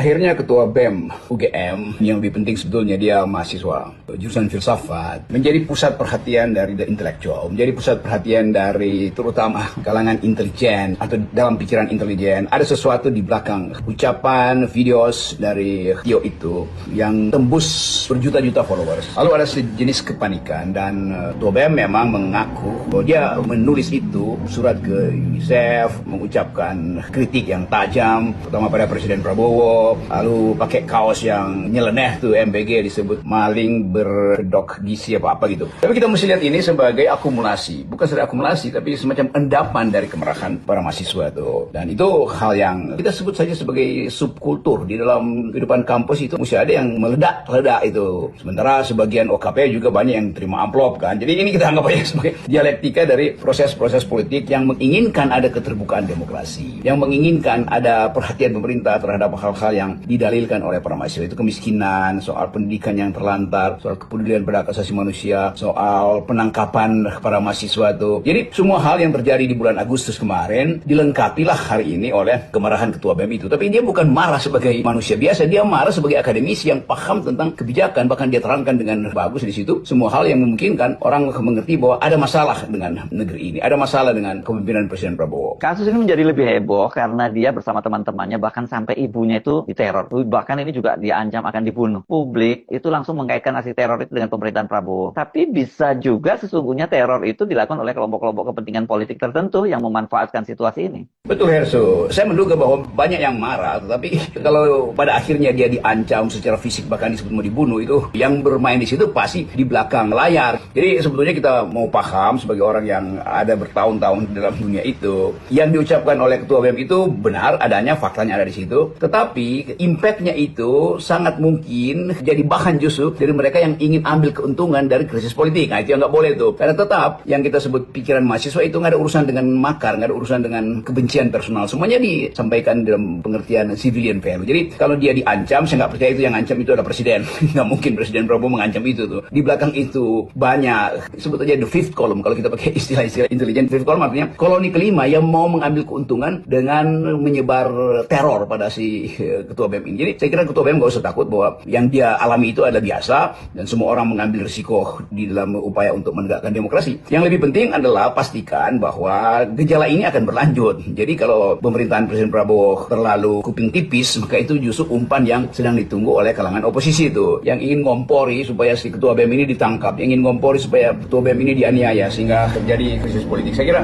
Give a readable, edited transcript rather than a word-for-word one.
Akhirnya Ketua BEM UGM, yang lebih penting sebetulnya dia mahasiswa jurusan filsafat, menjadi pusat perhatian dari the intellectual, menjadi pusat perhatian dari terutama kalangan intelijen atau dalam pikiran intelijen. Ada sesuatu di belakang ucapan, videos dari Tio itu yang tembus berjuta-juta followers. Lalu ada sejenis kepanikan dan Ketua BEM memang mengaku bahwa dia menulis itu surat ke UNICEF, mengucapkan kritik yang tajam, terutama pada Presiden Prabowo, lalu pakai kaos yang nyeleneh tuh MBG disebut maling berkedok gizi apa gitu. Tapi kita mesti lihat ini sebagai akumulasi, bukan sebagai akumulasi, tapi semacam endapan dari kemarahan para mahasiswa tuh. Dan itu hal yang kita sebut saja sebagai subkultur di dalam kehidupan kampus itu mesti ada yang meledak itu. Sementara sebagian OKP juga banyak yang terima amplop kan. Jadi ini kita anggap aja sebagai dialektika dari proses-proses politik yang menginginkan ada keterbukaan demokrasi, yang menginginkan ada perhatian pemerintah terhadap hal-hal yang didalilkan oleh para mahasiswa, itu kemiskinan, soal pendidikan yang terlantar, soal kepedulian pada hak asasi manusia, soal penangkapan para mahasiswa itu. Jadi semua hal yang terjadi di bulan Agustus kemarin dilengkapilah hari ini oleh kemarahan Ketua BEM itu. Tapi dia bukan marah sebagai manusia biasa, dia marah sebagai akademisi yang paham tentang kebijakan, bahkan dia terangkan dengan bagus di situ semua hal yang memungkinkan orang mengerti bahwa ada masalah dengan negeri ini, ada masalah dengan kepemimpinan Presiden Prabowo. Kasus ini menjadi lebih heboh karena dia bersama teman-temannya bahkan sampai ibunya itu diteror. Bahkan ini juga diancam akan dibunuh. Publik itu langsung mengaitkan aksi teror itu dengan pemerintahan Prabowo. Tapi bisa juga sesungguhnya teror itu dilakukan oleh kelompok-kelompok kepentingan politik tertentu yang memanfaatkan situasi ini. Betul, Herso. Saya menduga bahwa banyak yang marah, tetapi kalau pada akhirnya dia diancam secara fisik bahkan disebut mau dibunuh, itu yang bermain di situ pasti di belakang layar. Jadi sebetulnya kita mau paham sebagai orang yang ada bertahun-tahun dalam dunia itu, yang diucapkan oleh Ketua BEM itu benar adanya, faktanya ada di situ. Tetapi impact-nya itu sangat mungkin jadi bahan justru dari mereka yang ingin ambil keuntungan dari krisis politik. Nah itu yang nggak boleh tuh. Karena tetap yang kita sebut pikiran mahasiswa itu nggak ada urusan dengan makar, nggak ada urusan dengan kebencian personal. Semuanya disampaikan dalam pengertian civilian value. Jadi kalau dia diancam, saya nggak percaya itu yang ancam itu ada presiden. Nggak mungkin Presiden Prabowo mengancam itu tuh. Di belakang itu banyak, sebetulnya the fifth column. Kalau kita pakai istilah-istilah intelijen, fifth column artinya koloni kelima yang mau mengambil keuntungan dengan menyebar teror pada si Ketua BEM ini. Jadi saya kira Ketua BEM nggak usah takut bahwa yang dia alami itu adalah biasa dan semua orang mengambil risiko di dalam upaya untuk menegakkan demokrasi. Yang lebih penting adalah pastikan bahwa gejala ini akan berlanjut. Jadi kalau pemerintahan Presiden Prabowo terlalu kuping tipis, maka itu justru umpan yang sedang ditunggu oleh kalangan oposisi itu, yang ingin ngompori supaya si Ketua BEM ini ditangkap, yang ingin ngompori supaya Ketua BEM ini dianiaya sehingga terjadi krisis politik. Saya kira